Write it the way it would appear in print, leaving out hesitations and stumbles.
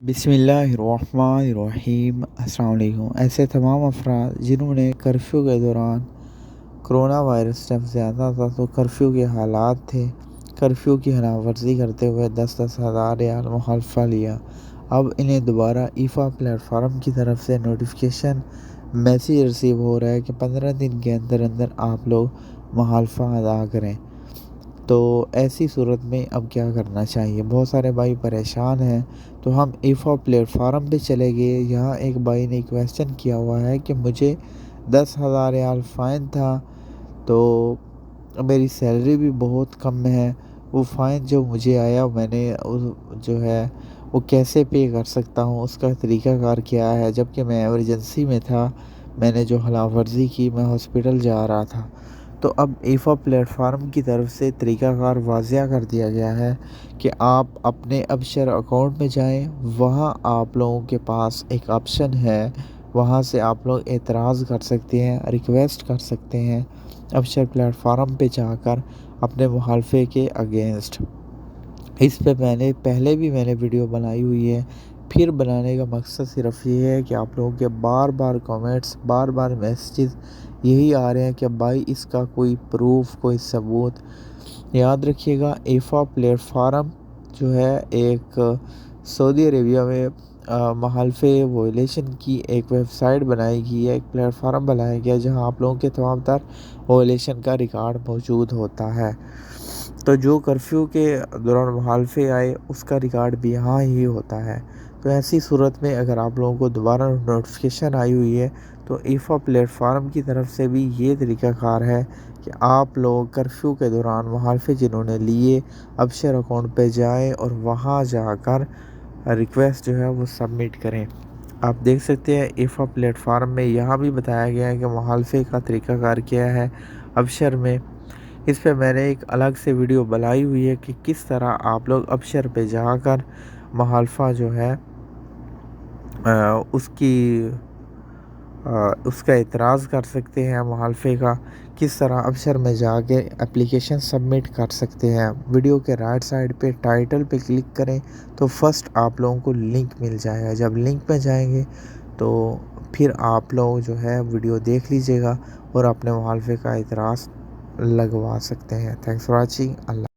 बिस्मिल्लाहिर्रहमानिर्रहीम। अस्सलाम वालेकुम। ऐसे तमाम अफराद जिन्होंने कर्फ्यू के दौरान कोरोना वायरस जब ज़्यादा था तो कर्फ्यू के हालात थे, कर्फ्यू की खिलाफवर्जी करते हुए 10-10 हज़ार रियाल मुखालफा लिया। अब इन्हें दोबारा ईफा प्लेटफार्म की तरफ से नोटिफिकेशन मैसेज रिसीव हो रहा है कि 15 दिन के अंदर अंदर आप लोग मुखालफा अदा करें। तो ऐसी सूरत में अब क्या करना चाहिए? बहुत सारे भाई परेशान हैं, तो हम ईफा प्लेटफार्म पे चले गए। यहाँ एक भाई ने क्वेश्चन किया हुआ है कि मुझे 10,000 रियाल फ़ाइन था, तो मेरी सैलरी भी बहुत कम है। वो फ़ाइन जो मुझे आया मैंने जो है वो कैसे पे कर सकता हूँ, उसका तरीक़ाकार क्या है? जबकि मैं इमरजेंसी में था, मैंने जो खिलाफ़ वर्जी की, मैं हॉस्पिटल जा रहा था। तो अब ईफा प्लेटफार्म की तरफ से तरीक़ाकार वाज़िया कर दिया गया है कि आप अपने अबशर अकाउंट में जाएं, वहाँ आप लोगों के पास एक ऑप्शन है, वहाँ से आप लोग एतराज़ कर सकते हैं, रिक्वेस्ट कर सकते हैं अबशर प्लेटफार्म पे जाकर अपने मुखालफे के अगेंस्ट। इस पे मैंने पहले भी वीडियो बनाई हुई है। फिर बनाने का मकसद सिर्फ ये है कि आप लोगों के बार बार कमेंट्स, बार बार मैसेजेस यही आ रहे हैं कि भाई इसका कोई प्रूफ, कोई सबूत। याद रखिएगा, ईफा प्लेटफार्म जो है एक सऊदी अरेबिया में मुखालफे वॉयलेशन की एक वेबसाइट बनाई गई है, एक प्लेटफार्म बनाया गया है जहाँ आप लोगों के तमाम तर वॉयलेशन का रिकॉर्ड मौजूद होता है। तो जो कर्फ्यू के दौरान मुखालफे आए उसका रिकॉर्ड भी यहाँ ही होता है। तो ऐसी सूरत में अगर आप लोगों को दोबारा नोटिफिकेशन आई हुई है तो ईफा प्लेटफार्म की तरफ से भी ये तरीक़ाकार है कि आप लोग कर्फ्यू के दौरान मुखालफे जिन्होंने लिए अबशर अकाउंट पे जाएं और वहाँ जाकर रिक्वेस्ट जो है वो सबमिट करें। आप देख सकते हैं ईफा प्लेटफार्म में यहाँ भी बताया गया है कि मुखालफे का तरीक़ाकार क्या है अबशर में। इस पे मैंने एक अलग से वीडियो बनाई हुई है कि किस तरह आप लोग अबशर पे जाकर मुखालफा जो है उसका एतराज़ कर सकते हैं। मुखालफे का किस तरह अबशर में जाके एप्लीकेशन सबमिट कर सकते हैं। वीडियो के राइट साइड पे टाइटल पे क्लिक करें तो फर्स्ट आप लोगों को लिंक मिल जाएगा। जब लिंक पे जाएंगे तो फिर आप लोग जो है वीडियो देख लीजिएगा और अपने मुखालफे का एतराज़ लगवा सकते हैं। Thanks for watching. अल्लाह।